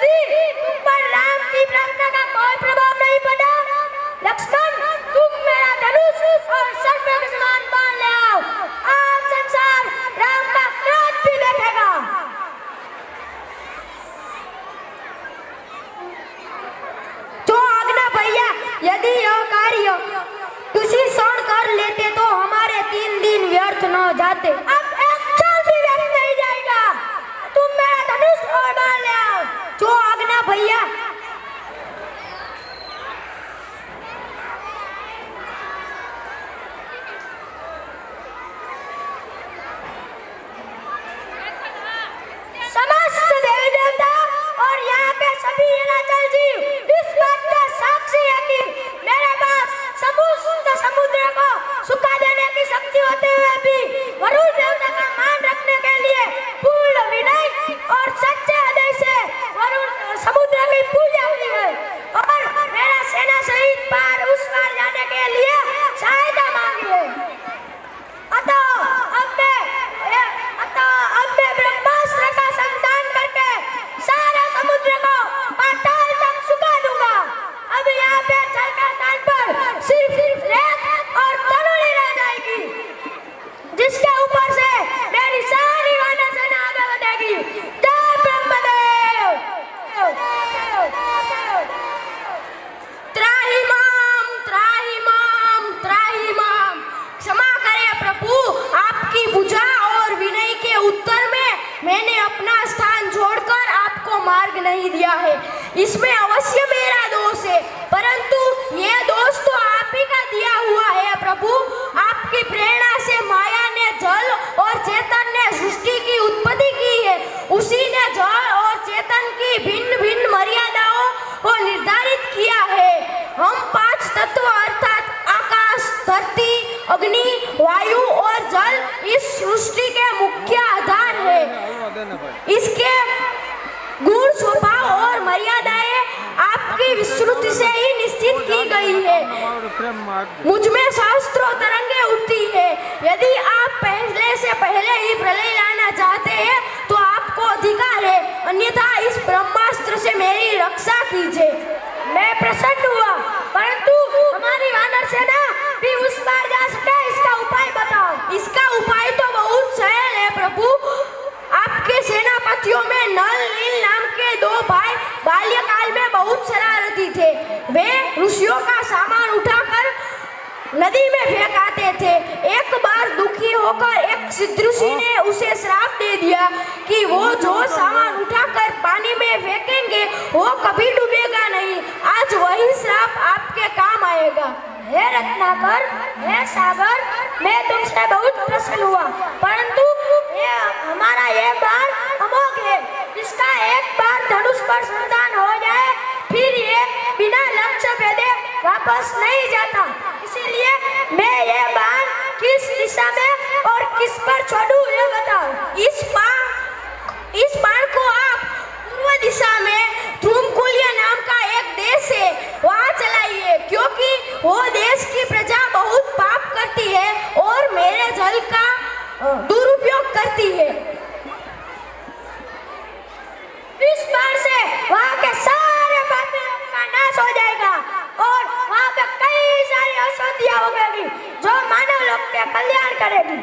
यदि तुम पर राम की प्रार्थना का कोई प्रभाव नहीं पड़ा, लक्ष्मण तुम मेरा धनुष और सर्प के समान बाण ले आओ। आज संसार राम का क्रोध भी देखेगा। जो आज्ञा भैया, यदि यह कार्य किसी क्षण कर लेते तो हमारे 3 दिन व्यर्थ न जाते। अब एक क्षण भी व्यर्थ नहीं जाएगा। तुम मेरा धनुष और बाण ले आओ। जो आज्ञा भैया। समस्त देवी देवता और यहाँ के सभी निराचल जीव इस बात का साक्षी है कि मेरे पास समस्त समुद्र को सुखा देने की शक्ति होते हुए भी वरुण देवता का मान रखने के लिए पूर्ण विनय और सच्चे हृदय से वरुण समुद्र की पूजा की है और मेरा सेना सहित पार उस पार जाने के लिए सहायता मांगी है। अतः अब मैं ब्रह्मास्त्र का संतान करके सारा समुद्र को पाताल तक सुखा दूंगा। अब यहाँ पे जल के स्थान पर सिर्फ रेत और तलुड़ी रह जाएगी, जिसके ऊपर से मेरी सारी वानर सेना आगे बढ़ेगी। जय ब्रह्मदेव। त्राहिमाम त्राहिमाम त्राहिमाम। क्षमा करें प्रभु, आपकी पूजा और विनय के उत्तर में मैंने अपना स्थान छोड़कर आपको मार्ग नहीं दिया है। इसमें अवश्य मेरा दोष है, परंतु ये दोष तो आप ही का दिया हुआ है प्रभु। आपकी प्रेरणा से माया ने जल और चेतन ने सृष्टि की उत्पत्ति की है। उसी ने जल और चेतन की भिन्न भिन्न मर्यादाओं को निर्धारित किया है। हम 5 तत्व अर्थात आकाश, धरती, अग्नि, वायु और जल इस सृष्टि के मुख्य आधार है। इसके गुण, स्वभाव और मर्यादाएं आपकी विस्तृति से ही निश्चित की गई है। मुझ में सहस्त्रों तरंगे उठती है। यदि आप पहले से पहले ही प्रलय लाना चाहते हैं तो आपको अधिकार है, अन्यथा इस ब्रह्मास्त्र से मेरी रक्षा कीजिए। मैं प्रसन्न हुआ, परंतु हमारी वानर सेना भी उस पार जा सके, इसका उपाय बताओ। इसका उपाय तो बहुत सरल है प्रभु। आपके सेनापतियों में नल, नील नाम के 2 भाई बाल्यकाल में बहुत शरारती थे। वे ऋषियों का सामान उठाकर नदी में फेंक आते थे। एक बार दुखी होकर एक सिद्ध ऋषि ने उसे श्राप दे दिया कि वो जो सामान उठाकर पानी में फेंकेंगे वो कभी डूबेगा नहीं। आज वही श्राप आपके काम आएगा। हे रत्नाकर, हे सागर, मैं तुमसे बहुत प्रसन्न हुआ, परंतु हमारा ये बाण अमोघ है। जिसका एक बार धनुष पर संधान हो जाए फिर ये बिना लक्ष्य भेदे वापस नहीं जाता। इसीलिए मैं ये बाण किस दिशा में और किस पर छोड़ूं ये बताओ। इस बाण को आप पूर्व दिशा में ध्रुमकुल्य नाम का एक देश है वहाँ चलाइए, क्योंकि वो देश की प्रजा बहुत पाप करती है और मेरे जल का दुरुपयोग करती है। इस बार से वहाँ के सारे पापियों का नाश हो जाएगा और वहाँ पे कई सारी औषधियाँ उगेगी जो मानव लोग के कल्याण करेगी।